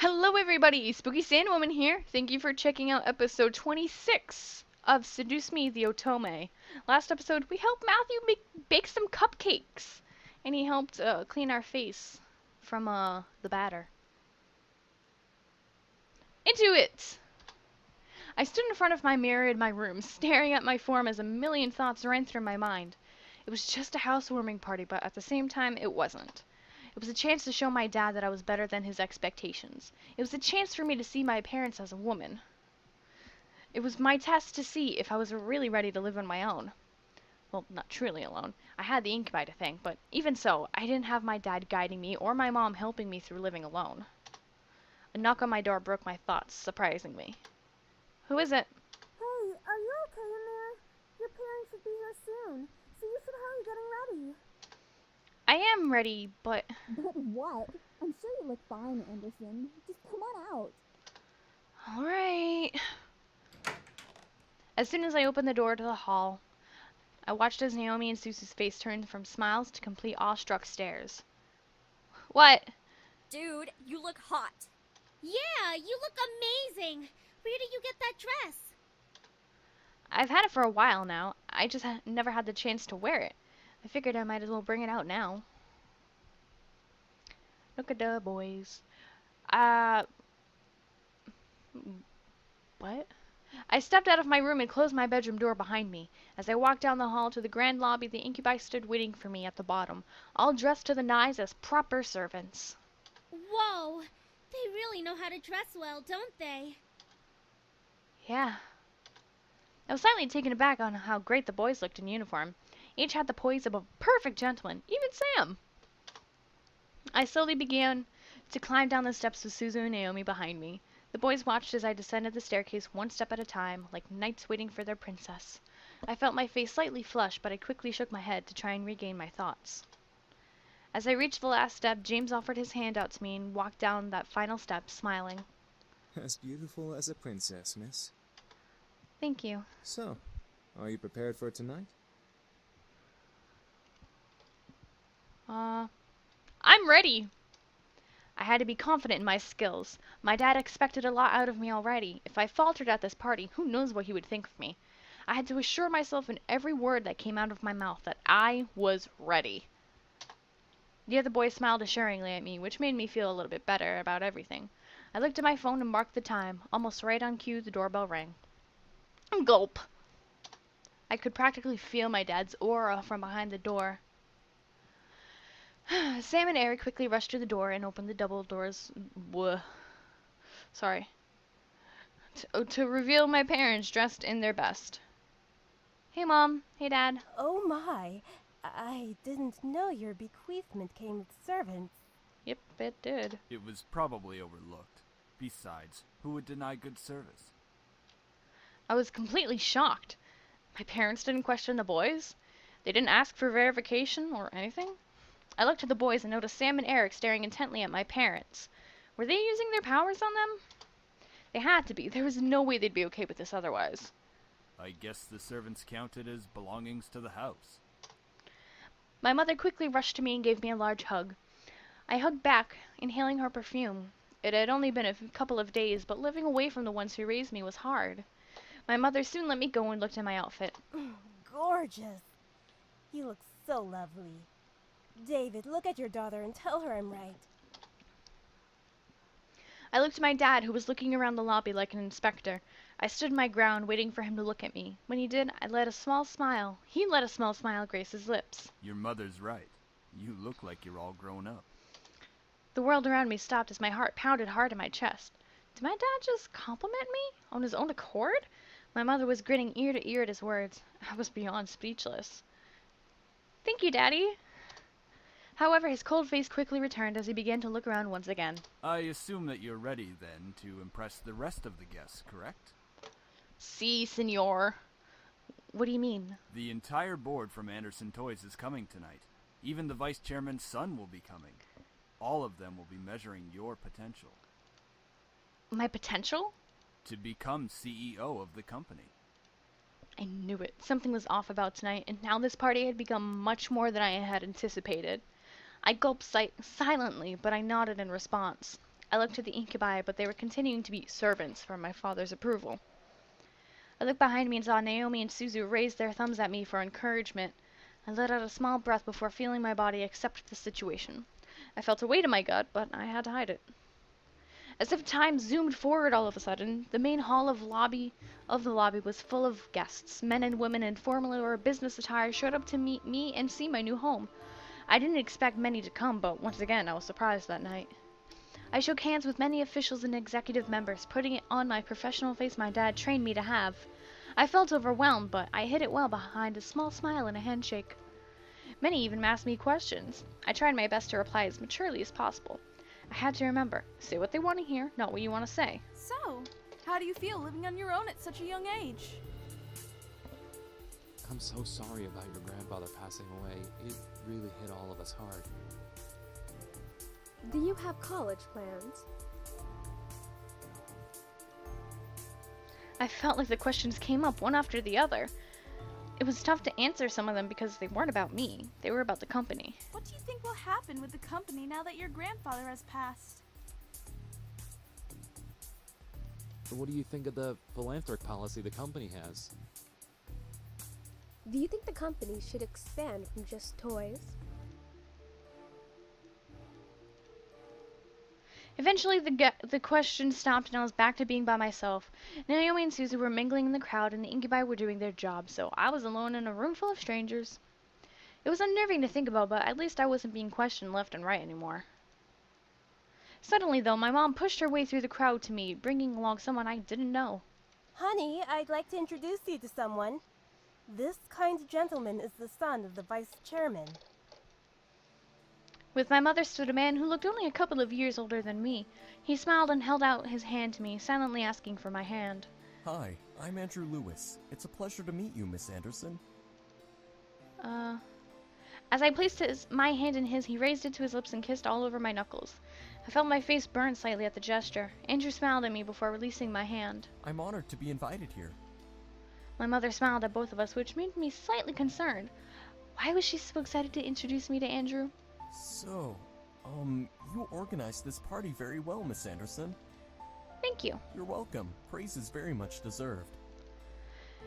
Hello everybody, Spooky Sandwoman here. Thank you for checking out episode 26 of Seduce Me, the Otome. Last episode, we helped Matthew bake some cupcakes. And he helped clean our face from the batter. Into it! I stood in front of my mirror in my room, staring at my form as a million thoughts ran through my mind. It was just a housewarming party, but at the same time, it wasn't. It was a chance to show my dad that I was better than his expectations. It was a chance for me to see my parents as a woman. It was my test to see if I was really ready to live on my own. Well, not truly alone. I had the incubi to thank, but even so, I didn't have my dad guiding me or my mom helping me through living alone. A knock on my door broke my thoughts, surprising me. Who is it? Hey, are you okay in there? Your parents should be here soon, so you should hurry getting ready. I am ready, but... But what? I'm sure you look fine, Anderson. Just come on out. Alright. As soon as I opened the door to the hall, I watched as Naomi and Sue's face turned from smiles to complete awestruck stares. What? Dude, you look hot. Yeah, you look amazing. Where did you get that dress? I've had it for a while now. I just never had the chance to wear it. I figured I might as well bring it out now. Look at the boys. What? I stepped out of my room and closed my bedroom door behind me. As I walked down the hall to the grand lobby, the incubi stood waiting for me at the bottom, all dressed to the nines as proper servants. Whoa, they really know how to dress well, don't they? Yeah. I was slightly taken aback on how great the boys looked in uniform. Each had the poise of a perfect gentleman, even Sam. I slowly began to climb down the steps with Suzu and Naomi behind me. The boys watched as I descended the staircase one step at a time, like knights waiting for their princess. I felt my face slightly flush, but I quickly shook my head to try and regain my thoughts. As I reached the last step, James offered his hand out to me and walked down that final step, smiling. As beautiful as a princess, miss. Thank you. So, are you prepared for tonight? I'm ready! I had to be confident in my skills. My dad expected a lot out of me already. If I faltered at this party, who knows what he would think of me. I had to assure myself in every word that came out of my mouth that I was ready. The other boys smiled assuringly at me, which made me feel a little bit better about everything. I looked at my phone and marked the time. Almost right on cue, the doorbell rang. Gulp! I could practically feel my dad's aura from behind the door. Sam and Eric quickly rushed to the door and opened the double doors. Sorry. To reveal my parents dressed in their best. Hey, Mom. Hey, Dad. Oh my, I didn't know your bequeathment came with servants. Yep, it did. It was probably overlooked. Besides, who would deny good service? I was completely shocked. My parents didn't question the boys. They didn't ask for verification or anything. I looked at the boys and noticed Sam and Eric staring intently at my parents. Were they using their powers on them? They had to be. There was no way they'd be okay with this otherwise. I guess the servants counted as belongings to the house. My mother quickly rushed to me and gave me a large hug. I hugged back, inhaling her perfume. It had only been a couple of days, but living away from the ones who raised me was hard. My mother soon let me go and looked at my outfit. Gorgeous. You look so lovely. David, look at your daughter and tell her I'm right. I looked at my dad, who was looking around the lobby like an inspector. I stood my ground, waiting for him to look at me. When he did, I let a small smile. He let a small smile grace his lips. Your mother's right. You look like you're all grown up. The world around me stopped as my heart pounded hard in my chest. Did my dad just compliment me? On his own accord? My mother was grinning ear to ear at his words. I was beyond speechless. Thank you, Daddy. However, his cold face quickly returned as he began to look around once again. I assume that you're ready, then, to impress the rest of the guests, correct? Si, senor. What do you mean? The entire board from Anderson Toys is coming tonight. Even the vice chairman's son will be coming. All of them will be measuring your potential. My potential? To become CEO of the company. I knew it. Something was off about tonight, and now this party had become much more than I had anticipated. I gulped silently, but I nodded in response. I looked at the incubi, but they were continuing to be servants for my father's approval. I looked behind me and saw Naomi and Suzu raise their thumbs at me for encouragement. I let out a small breath before feeling my body accept the situation. I felt a weight in my gut, but I had to hide it. As if time zoomed forward all of a sudden, the main hall of the lobby was full of guests. Men and women in formal or business attire showed up to meet me and see my new home. I didn't expect many to come, but once again I was surprised that night. I shook hands with many officials and executive members, putting it on my professional face my dad trained me to have. I felt overwhelmed, but I hid it well behind a small smile and a handshake. Many even asked me questions. I tried my best to reply as maturely as possible. I had to remember, say what they want to hear, not what you want to say. So, how do you feel living on your own at such a young age? I'm so sorry about your grandfather passing away. It really hit all of us hard. Do you have college plans? I felt like the questions came up one after the other. It was tough to answer some of them because they weren't about me. They were about the company. What do you think will happen with the company now that your grandfather has passed? What do you think of the philanthropic policy the company has? Do you think the company should expand from just toys? Eventually, the questions stopped and I was back to being by myself. Naomi and Suzu were mingling in the crowd and the incubi were doing their job, so I was alone in a room full of strangers. It was unnerving to think about, but at least I wasn't being questioned left and right anymore. Suddenly, though, my mom pushed her way through the crowd to me, bringing along someone I didn't know. Honey, I'd like to introduce you to someone. This kind gentleman is the son of the vice chairman. With my mother stood a man who looked only a couple of years older than me. He smiled and held out his hand to me, silently asking for my hand. Hi, I'm Andrew Lewis. It's a pleasure to meet you, Miss Anderson. As I placed my hand in his, he raised it to his lips and kissed all over my knuckles. I felt my face burn slightly at the gesture. Andrew smiled at me before releasing my hand. I'm honored to be invited here. My mother smiled at both of us, which made me slightly concerned. Why was she so excited to introduce me to Andrew? So, you organized this party very well, Miss Anderson. Thank you. You're welcome. Praise is very much deserved.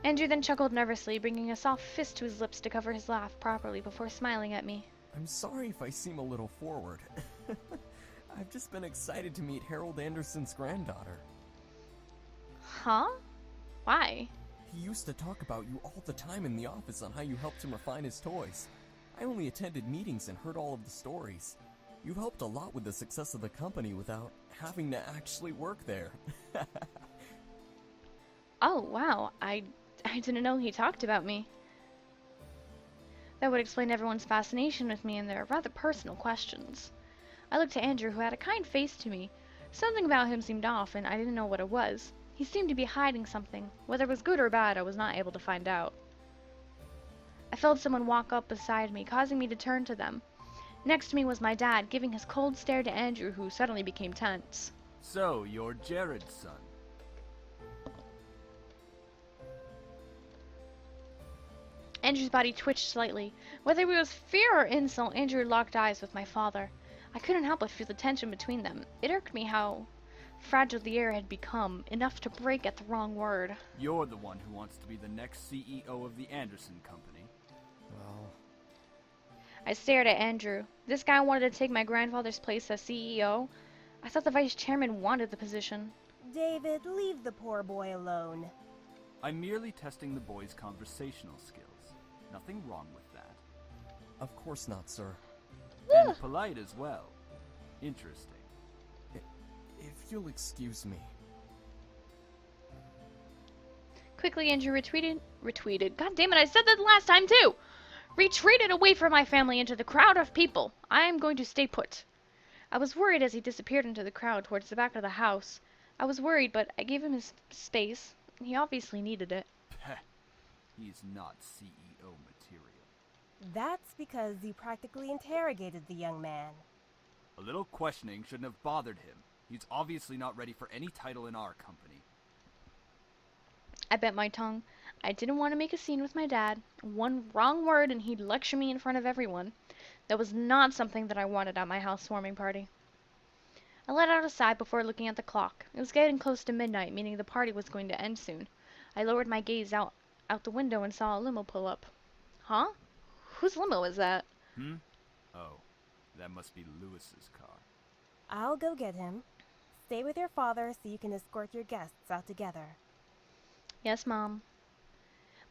Andrew then chuckled nervously, bringing a soft fist to his lips to cover his laugh properly before smiling at me. I'm sorry if I seem a little forward. I've just been excited to meet Harold Anderson's granddaughter. Huh? Why? He used to talk about you all the time in the office on how you helped him refine his toys. I only attended meetings and heard all of the stories. You've helped a lot with the success of the company without having to actually work there. Oh, wow. I didn't know he talked about me. That would explain everyone's fascination with me and their rather personal questions. I looked to Andrew, who had a kind face to me. Something about him seemed off, and I didn't know what it was. He seemed to be hiding something. Whether it was good or bad, I was not able to find out. I felt someone walk up beside me, causing me to turn to them. Next to me was my dad, giving his cold stare to Andrew, who suddenly became tense. So, you're Jared's son. Andrew's body twitched slightly. Whether it was fear or insult, Andrew locked eyes with my father. I couldn't help but feel the tension between them. It irked me how fragile the air had become, enough to break at the wrong word. You're the one who wants to be the next CEO of the Anderson Company. Well, I stared at Andrew. This guy wanted to take my grandfather's place as CEO. I thought the vice chairman wanted the position. David, leave the poor boy alone. I'm merely testing the boy's conversational skills. Nothing wrong with that. Of course not, sir. And polite as well. Interesting. If you'll excuse me. Quickly, Andrew retweeted. God damn it, I said that last time too! Retreated away from my family into the crowd of people. I am going to stay put. I was worried as he disappeared into the crowd towards the back of the house. I was worried, but I gave him his space. He obviously needed it. Peh. He's not CEO material. That's because you practically interrogated the young man. A little questioning shouldn't have bothered him. He's obviously not ready for any title in our company. I bit my tongue. I didn't want to make a scene with my dad. One wrong word and he'd lecture me in front of everyone. That was not something that I wanted at my housewarming party. I let out a sigh before looking at the clock. It was getting close to midnight, meaning the party was going to end soon. I lowered my gaze out the window and saw a limo pull up. Huh? Whose limo is that? Oh, that must be Lewis's car. I'll go get him. Stay with your father so you can escort your guests out together. Yes, Mom.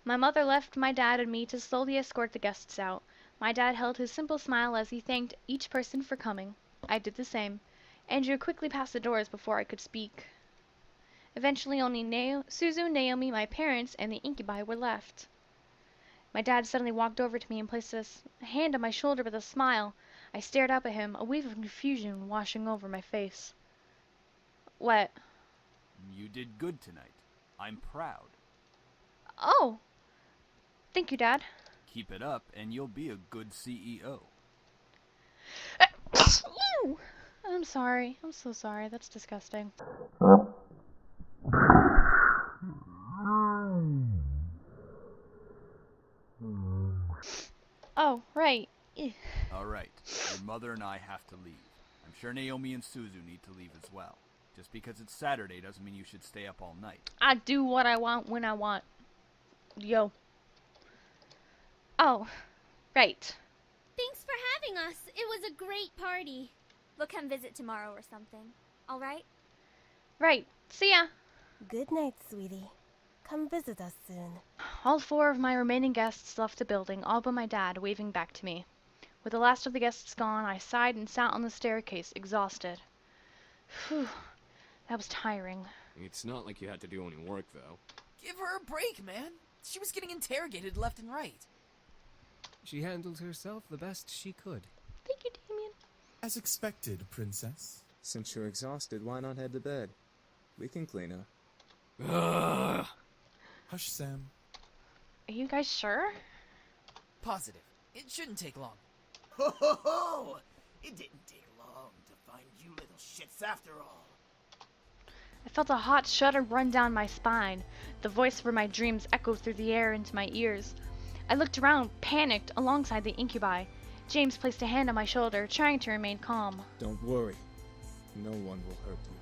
My mother left my dad and me to slowly escort the guests out. My dad held his simple smile as he thanked each person for coming. I did the same. Andrew quickly passed the doors before I could speak. Eventually only Suzu, Naomi, my parents, and the incubi were left. My dad suddenly walked over to me and placed a hand on my shoulder with a smile. I stared up at him, a wave of confusion washing over my face. What? You did good tonight. I'm proud. Oh! Thank you, Dad. Keep it up, and you'll be a good CEO. Ew! I'm sorry. I'm so sorry. That's disgusting. Oh, right. All right, your mother and I have to leave. I'm sure Naomi and Suzu need to leave as well. Just because it's Saturday doesn't mean you should stay up all night. I do what I want when I want. Yo. Oh, right. Thanks for having us. It was a great party. We'll come visit tomorrow or something. All right? Right. See ya. Good night, sweetie. Come visit us soon. All 4 of my remaining guests left the building, all but my dad, waving back to me. With the last of the guests gone, I sighed and sat on the staircase, exhausted. Phew. That was tiring. It's not like you had to do any work, though. Give her a break, man. She was getting interrogated left and right. She handled herself the best she could. Thank you, Damien. As expected, Princess. Since you're exhausted, why not head to bed? We can clean up. Ugh. Hush, Sam. Are you guys sure? Positive. It shouldn't take long. Ho ho ho! It didn't take long to find you little shits after all. I felt a hot shudder run down my spine. The voice from my dreams echoed through the air into my ears. I looked around, panicked, alongside the incubi. James placed a hand on my shoulder, trying to remain calm. Don't worry. No one will hurt you.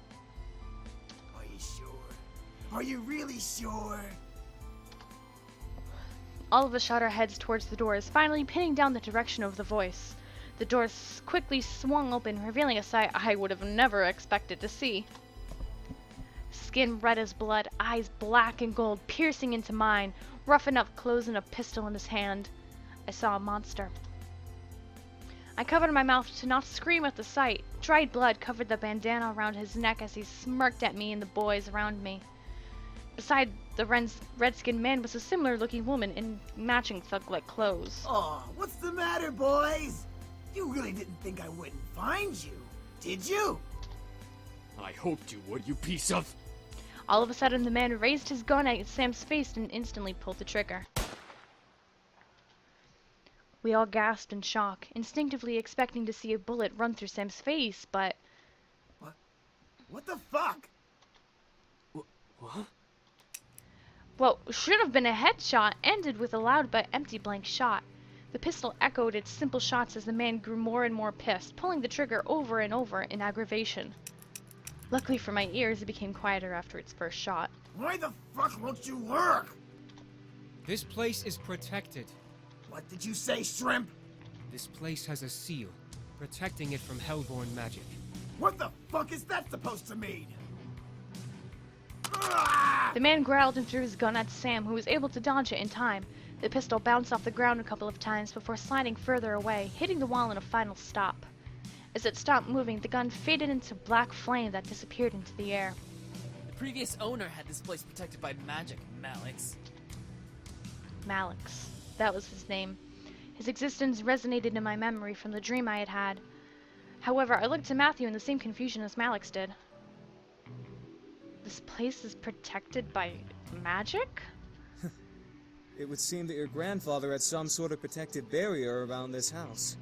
Are you sure? Are you really sure? All of us shot our heads towards the doors, finally pinning down the direction of the voice. The doors quickly swung open, revealing a sight I would have never expected to see. Skin red as blood, eyes black and gold, piercing into mine, rough enough clothes and a pistol in his hand. I saw a monster. I covered my mouth to not scream at the sight. Dried blood covered the bandana around his neck as he smirked at me and the boys around me. Beside the red-skinned man was a similar-looking woman in matching thug-like clothes. Oh, what's the matter, boys? You really didn't think I wouldn't find you, did you? I hoped you would, you piece of... All of a sudden, the man raised his gun at Sam's face and instantly pulled the trigger. We all gasped in shock, instinctively expecting to see a bullet run through Sam's face, but... What the fuck? What? What should have been a headshot ended with a loud but empty blank shot. The pistol echoed its simple shots as the man grew more and more pissed, pulling the trigger over and over in aggravation. Luckily for my ears, it became quieter after its first shot. Why the fuck won't you work? This place is protected. What did you say, Shrimp? This place has a seal, protecting it from hellborn magic. What the fuck is that supposed to mean? The man growled and threw his gun at Sam, who was able to dodge it in time. The pistol bounced off the ground a couple of times before sliding further away, hitting the wall in a final stop. As it stopped moving, the gun faded into black flame that disappeared into the air. The previous owner had this place protected by magic, Malix. Malix. That was his name. His existence resonated in my memory from the dream I had had. However, I looked to Matthew in the same confusion as Malix did. This place is protected by magic? It would seem that your grandfather had some sort of protective barrier around this house.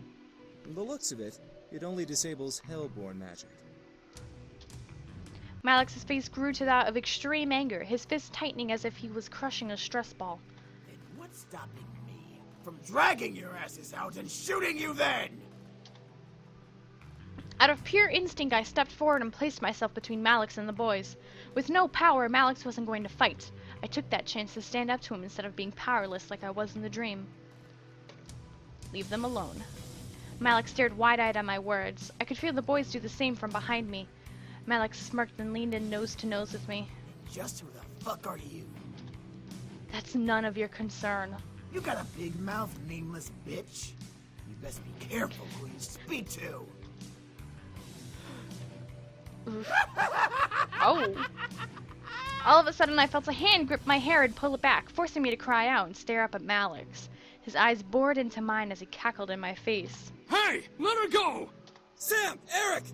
From the looks of it, it only disables hellborn magic. Malix's face grew to that of extreme anger, his fist tightening as if he was crushing a stress ball. Then what's stopping me from dragging your asses out and shooting you then? Out of pure instinct, I stepped forward and placed myself between Malix and the boys. With no power, Malix wasn't going to fight. I took that chance to stand up to him instead of being powerless like I was in the dream. Leave them alone. Malix stared wide-eyed at my words. I could feel the boys do the same from behind me. Malix smirked and leaned in nose to nose with me. Just who the fuck are you? That's none of your concern. You got a big mouth, nameless bitch. You best be careful who you speak to. Oh. All of a sudden, I felt a hand grip my hair and pull it back, forcing me to cry out and stare up at Malix. His eyes bored into mine as he cackled in my face. Hey! Let her go! Sam! Eric!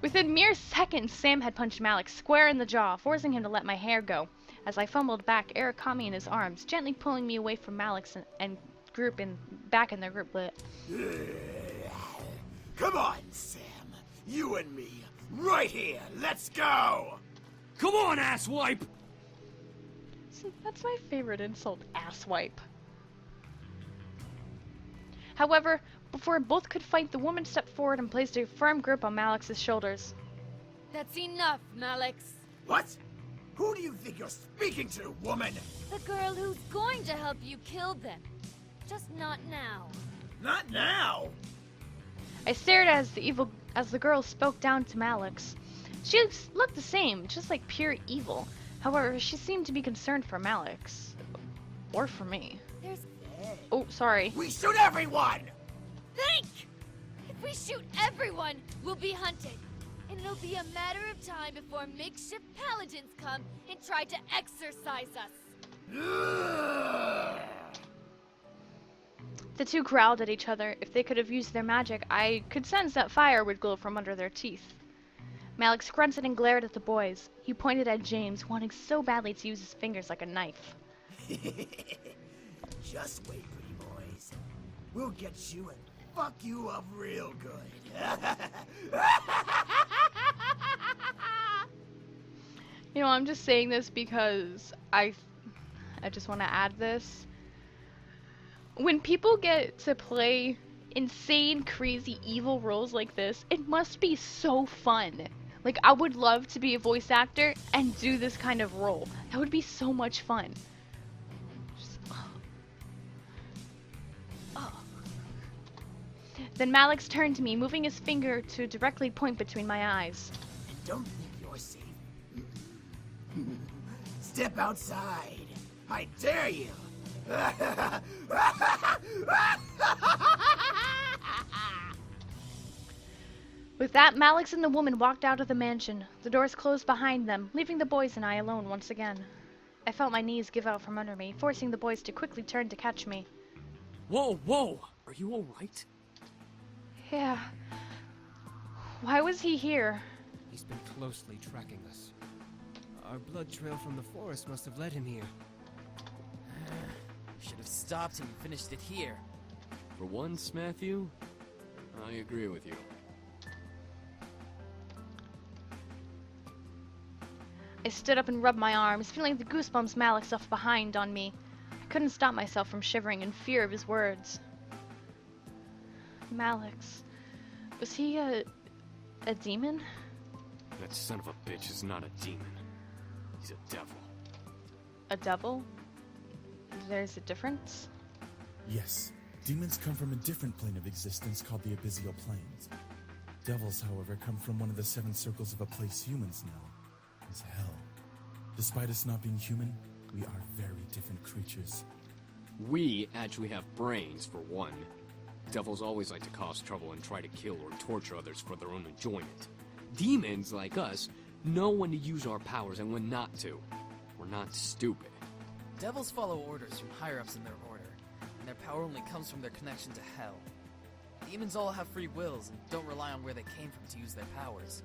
Within mere seconds, Sam had punched Malix square in the jaw, forcing him to let my hair go. As I fumbled back, Eric caught me in his arms, gently pulling me away from Malix and group back in their group. Come on, Sam. You and me. Right here. Let's go! Come on, asswipe! See, that's my favorite insult, asswipe. However, before both could fight, the woman stepped forward and placed a firm grip on Malix's shoulders. That's enough, Malix. What? Who do you think you're speaking to, woman? The girl who's going to help you kill them. Just not now. Not now? I stared as the girl spoke down to Malix. She looked the same, just like pure evil. However, she seemed to be concerned for Malix. Or for me. Oh, sorry. We shoot everyone! Think! If we shoot everyone, we'll be hunted. And it'll be a matter of time before makeshift paladins come and try to exorcise us. The two growled at each other. If they could have used their magic, I could sense that fire would glow from under their teeth. Malix grunted and glared at the boys. He pointed at James, wanting so badly to use his fingers like a knife. Just wait, pretty boys. We'll get you and fuck you up real good. You know, I'm just saying this because I just want to add this. When people get to play insane, crazy, evil roles like this, it must be so fun. Like, I would love to be a voice actor and do this kind of role. That would be so much fun. Then Malix turned to me, moving his finger to directly point between my eyes. Don't think you're safe. Step outside. I dare you. With that, Malix and the woman walked out of the mansion. The doors closed behind them, leaving the boys and I alone once again. I felt my knees give out from under me, forcing the boys to quickly turn to catch me. Whoa, whoa! Are you alright? Yeah. Why was he here? He's been closely tracking us. Our blood trail from the forest must have led him here. Should have stopped and finished it here. For once, Matthew, I agree with you. I stood up and rubbed my arms, feeling the goosebumps Malix left behind on me. I couldn't stop myself from shivering in fear of his words. Malix. Was he a demon? That son of a bitch is not a demon. He's a devil. A devil? There's a difference? Yes. Demons come from a different plane of existence called the Abyssal Planes. Devils, however, come from one of the 7 circles of a place humans know as hell. Despite us not being human, we are very different creatures. We actually have brains, for one. Devils always like to cause trouble and try to kill or torture others for their own enjoyment. Demons, like us, know when to use our powers and when not to. We're not stupid. Devils follow orders from higher-ups in their order, and their power only comes from their connection to hell. Demons all have free wills and don't rely on where they came from to use their powers.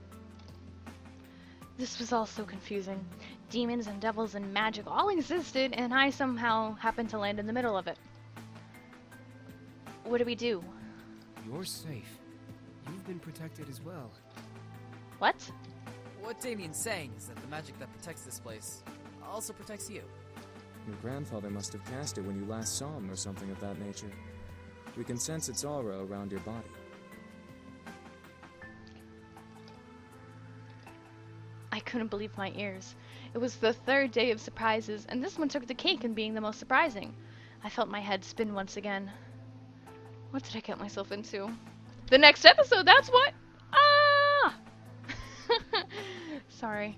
This was all so confusing. Demons and devils and magic all existed, and I somehow happened to land in the middle of it. What do we do? You're safe. You've been protected as well. What? What Damien's saying is that the magic that protects this place also protects you. Your grandfather must have cast it when you last saw him or something of that nature. We can sense its aura around your body. I couldn't believe my ears. It was the third day of surprises, and this one took the cake in being the most surprising. I felt my head spin once again. What did I get myself into? The next episode, that's what! Ah! Sorry.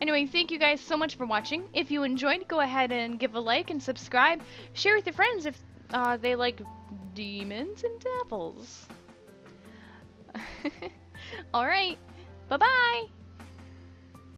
Anyway, thank you guys so much for watching. If you enjoyed, go ahead and give a like and subscribe. Share with your friends if they like demons and devils. Alright, bye-bye!